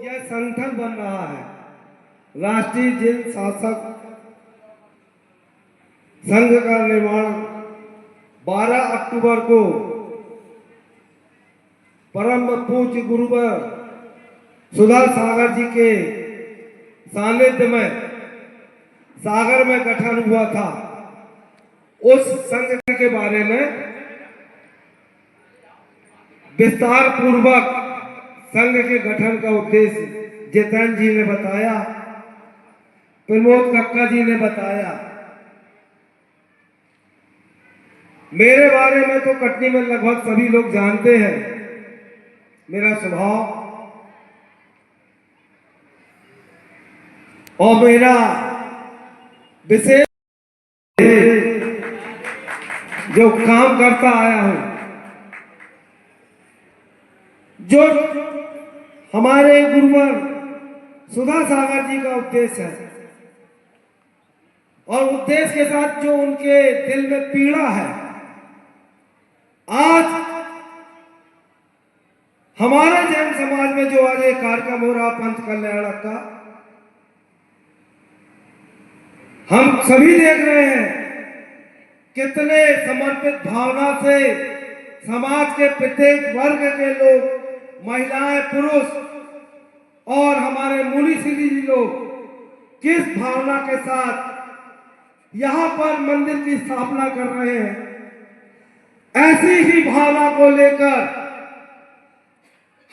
यह संगठन बन रहा है राष्ट्रीय जैन शासक संघ का निर्माण 12 अक्टूबर को परम पूज्य गुरुवर सुधा सागर जी के सानिध्य में सागर में गठन हुआ था। उस संघ के बारे में विस्तार पूर्वक संघ के गठन का उद्देश्य जितेंद्र जी ने बताया, प्रमोद कक्का जी ने बताया। मेरे बारे में तो कटनी में लगभग सभी लोग जानते हैं। मेरा स्वभाव और मेरा विशेष जो काम करता आया हूं, जो हमारे गुरुवर सुधा सागर जी का उद्देश्य है और उद्देश्य के साथ जो उनके दिल में पीड़ा है, आज हमारे जैन समाज में जो आज एक कार्यक्रम हो रहा पंच कल्याण का, हम सभी देख रहे हैं कितने समर्पित भावना से समाज के प्रत्येक वर्ग के लोग, महिलाएं, पुरुष और हमारे मुनि श्री जी लोग किस भावना के साथ यहां पर मंदिर की स्थापना कर रहे हैं। ऐसी ही भावना को लेकर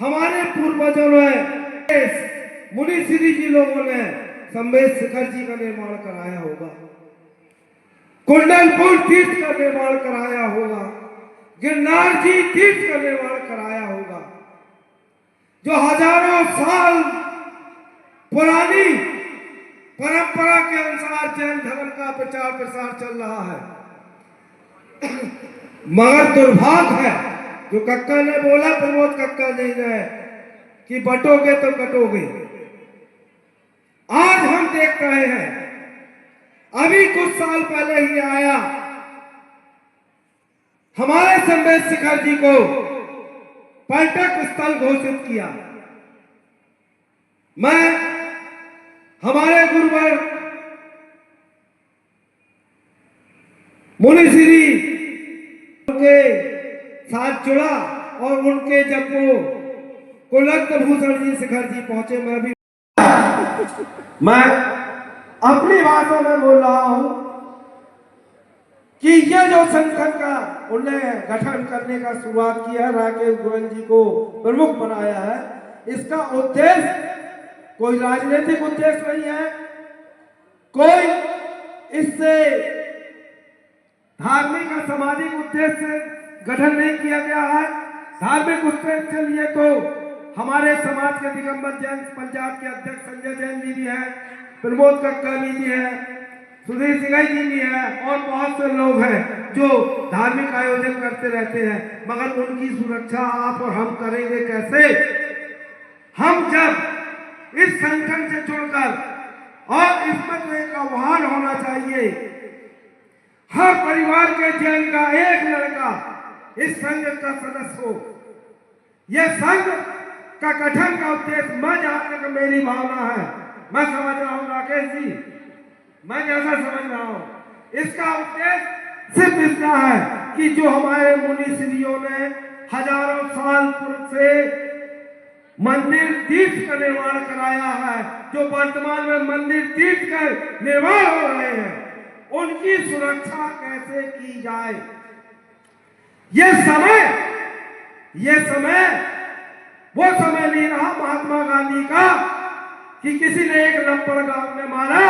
हमारे पूर्वजों ने, मुनि श्री जी लोगों ने संवेद शिखर जी का निर्माण कराया होगा, कुंडलपुर तीर्थ का निर्माण कराया होगा, गिरनार जी तीर्थ का निर्माण कराया होगा, जो हजारों साल पुरानी परंपरा के अनुसार जैन धर्म का प्रचार प्रसार चल रहा है। मगर दुर्भाग्य है जो कक्का ने बोला, प्रमोद कक्का जी ने, कि बटोगे तो कटोगे। आज हम देख रहे हैं, अभी कुछ साल पहले ही आया, हमारे संवेद शिखर जी को पर्यटक स्थल घोषित किया। मैं हमारे गुरुवर मुनि श्री के साथ जुड़ा और उनके जब वो कुलत्न भूषण जी शिखर जी पहुंचे, मैं अपनी भाषा में बोल रहा हूं कि ये जो संगठन का उन्हें गठन करने का शुरुआत किया, राकेश गोयल जी को प्रमुख बनाया है, इसका उद्देश्य कोई राजनीतिक उद्देश्य नहीं है, कोई इससे धार्मिक और सामाजिक उद्देश्य से गठन नहीं किया गया है। धार्मिक उद्देश्य के लिए तो हमारे समाज के दिगंबर जैन पंचायत के अध्यक्ष संजय जैन जी भी हैं, प्रमोद कक्का जी हैं, सुधीर सिंह जी भी हैं और बहुत से लोग हैं जो धार्मिक आयोजन करते रहते हैं। मगर उनकी सुरक्षा आप और हम करेंगे कैसे? हम जब इस संगठन से जुड़कर, और इसमें तो एक आह्वान होना चाहिए, हर परिवार के जैन का एक लड़का इस संघ का सदस्य हो। यह संघ का गठन का उद्देश्य, मैं जहां तक मेरी भावना है, मैं समझ रहा हूं राकेश जी, मैं जैसा समझ रहा हूं, इसका उद्देश्य सिर्फ इतना है कि जो हमारे मुनि श्रीयों ने हजारों साल पूर्व से मंदिर तीर्थ का निर्माण कराया है, जो वर्तमान में मंदिर तीर्थ का निर्माण हो रहे हैं, उनकी सुरक्षा कैसे की जाए। यह समय वो समय नहीं रहा महात्मा गांधी का कि किसी ने एक लंपड़ गांव में मारा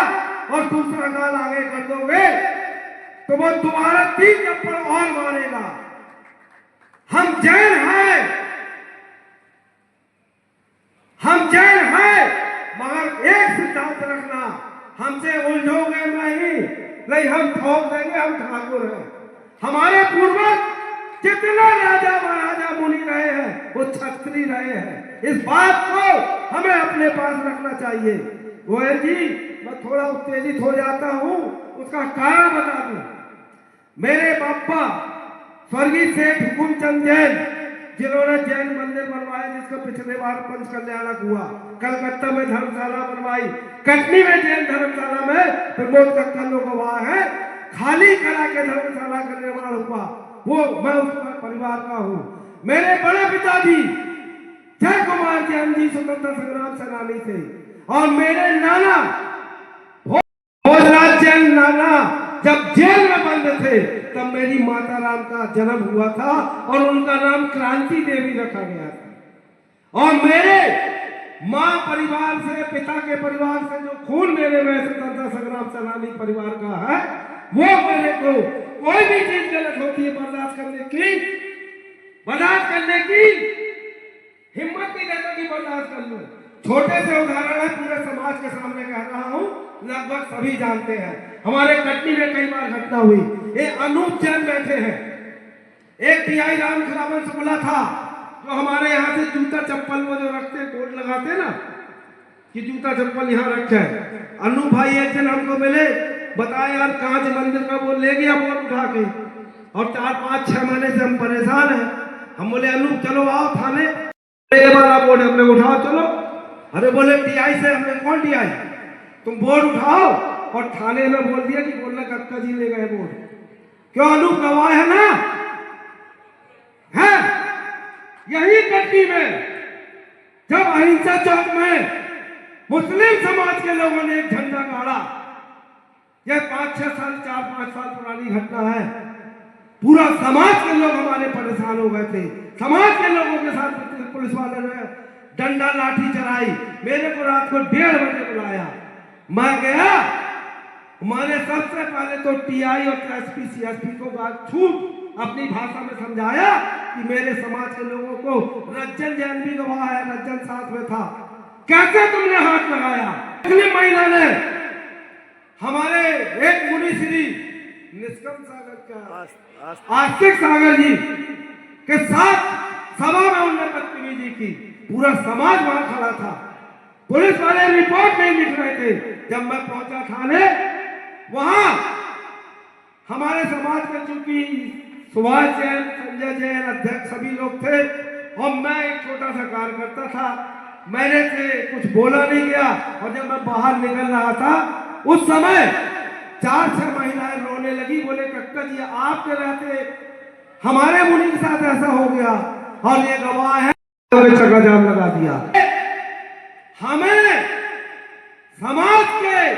और दूसरा गाल आगे कर दोगे तो वो दोबारा 3 लंपड़ और मारेगा। हम जैन हैं, मगर एक सिद्धांत रखना, हमसे उलझोगे नहीं, हम ठोक देंगे, हम ठाकुर हैं। हमारे पूर्वज जितना राजा महाराजा मुनि रहे हैं वो क्षत्रिय रहे हैं। इस बात को हमें अपने पास रखना चाहिए। गोयल जी, मैं थोड़ा उत्तेजित हो जाता हूं, उसका कारण बता दूं। मेरे पापा स्वर्गीय सेठ हुकुमचंद जैन जिन्होंने जैन मंदिर बनवाया, जिसका पिछले बार पंच कल्याणक हुआ, कलकत्ता में धर्मशाला बनवाई, कटनी में जैन धर्मशाला में प्रमोद कक्कड़ लोग गवाह है, खाली करा के धर्मशाला का निर्माण हुआ, वो मैं उस परिवार का हूँ। मेरे बड़े पिताजी जय कुमार जैन जी स्वतंत्रता संग्राम सेनानी थे, और मेरे नाना भोजराज जैन नाना जब जेल में बंद थे तब मेरी माता राम का जन्म हुआ था और उनका नाम क्रांति देवी रखा गया था। और मेरे माँ परिवार से, पिता के परिवार से जो खून मेरे में स्वतंत्रता संग्राम सेनानी परिवार का है, वो मेरे को कोई भी चीज गलत होती है बर्दाश्त करने की हिम्मत नहीं देता कि बर्दाश्त कर लूं। छोटे से उदाहरण है, पूरे समाज के सामने कह रहा हूं, लगभग सभी जानते हैं। हमारे कटनी में कई बार घटना हुई, एक अनूप जैन बैठे हैं, एक टीआई राम खिलावन शुक्ला था जो हमारे यहाँ से जूता चप्पल वो जो रखते कोट लगाते ना कि जूता चप्पल यहाँ रखे है। अनूप भाई एक दिन हमको मिले, बताया यार कांच मंदिर का वो ले गया बोर्ड उठा के, और 4-5-6 महीने से हम परेशान हैं। हम बोले अनूप चलो आओ थाने, ये वाला बोर्ड हमने उठाओ चलो। अरे बोले टीआई से, हमने कौन टीआई, तुम बोर्ड उठाओ। और थाने में बोल दिया कि बोलना कक्का जी ले गए बोर्ड। क्यों, अनूप गवाह है ना, है यही कटनी में जब अहिंसा चौक में मुस्लिम समाज के लोगों ने एक झंडा गाड़ा, यह 5-6 साल 4-5 साल पुरानी घटना है। पूरा समाज के लोग हमारे परेशान हो गए थे, समाज के लोगों के साथ पुलिस वाले ने डंडा लाठी चलाई। मेरे को रात को 1:30 बजे बुलाया, मैं गया। मैंने सबसे पहले तो टीआई और एसपी सीएसपी को बात छूट अपनी भाषा में समझाया कि मेरे समाज के लोगों को, रज्जन जैन भी गवाह है, रज्जन साथ में था, कैसे तुमने हाथ लगाया। अगली महिला ने हमारे एक मुनि श्री निष्कम सागर का आस्तिक सागर जी के साथ सभा में उन्होंने बदतमीजी की, पूरा समाज वहां खड़ा था, पुलिस वाले रिपोर्ट नहीं लिख रहे थे। जब मैं पहुंचा थाने, वहां हमारे समाज में चूंकि सुभाष जैन, संजय जैन अध्यक्ष सभी लोग थे और मैं एक छोटा सा कार्यकर्ता था, मैंने से कुछ बोला नहीं गया। और जब मैं बाहर निकल रहा था उस समय 4-6 महिलाएं रोने लगी, बोले कक्का जी आपके रहते हमारे मुनि के साथ ऐसा हो गया, और ये गवाह है, चक्का जाम लगा दिया। हमें समाज के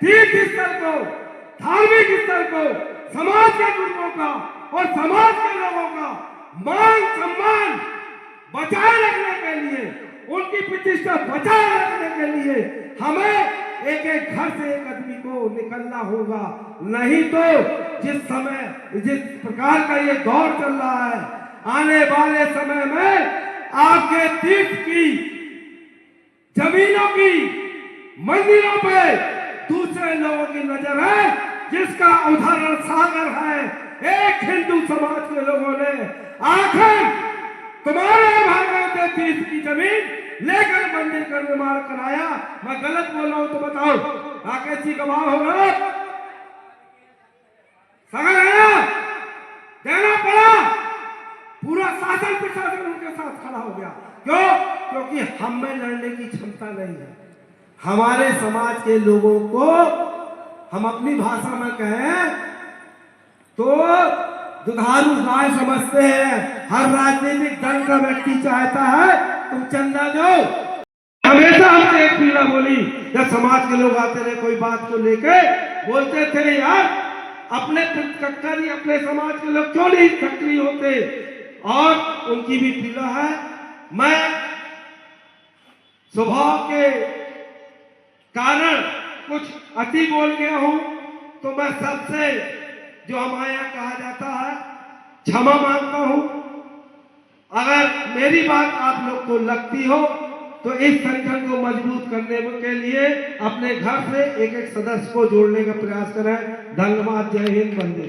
तीर्थ स्थल को, धार्मिक स्थल को, समाज के लोगों का और समाज के लोगों का मान सम्मान बचाए रखने के लिए, उनकी प्रतिष्ठा बचाए रखने के लिए हमें एक एक घर से एक आदमी को निकलना होगा। नहीं तो जिस प्रकार का ये दौर चल रहा है, आने वाले समय में आपके तीर्थ की जमीनों की मंदिरों पे दूसरे लोगों की नजर है, जिसका उदाहरण सागर है। एक हिंदू समाज के लोगों ने आखिर तुम्हारे भागवत तीर्थ की जमीन लेकर मंदिर का निर्माण कराया। मैं गलत बोल रहा हूं तो बताओ, राकेश जी गवाह होगा, सागर आया, देना पड़ा, पूरा शासन प्रशासन उनके साथ खड़ा हो गया। क्यों? क्योंकि हम में लड़ने की क्षमता नहीं है। हमारे समाज के लोगों को हम अपनी भाषा में कहें तो दुधारू गाय समझते हैं। हर राजनीतिक दल का व्यक्ति चाहता है तुम चंदा दो। हमेशा हमसे एक पीड़ा बोली, जब समाज के लोग आते रहे कोई बात को लेके, बोलते थे यार अपने कक्का जी, अपने समाज के लोग क्यों नहीं सक्रिय होते, और उनकी भी पीड़ा है। मैं स्वभाव के कारण कुछ अति बोल गया हूं, तो मैं सबसे जो हमारे यहाँ कहा जाता है क्षमा मांगता हूं। अगर मेरी बात आप लोग को लगती हो तो इस संगठन को मजबूत करने के लिए अपने घर से एक एक सदस्य को जोड़ने का प्रयास करें। धन्यवाद। जय हिंद, वंदे।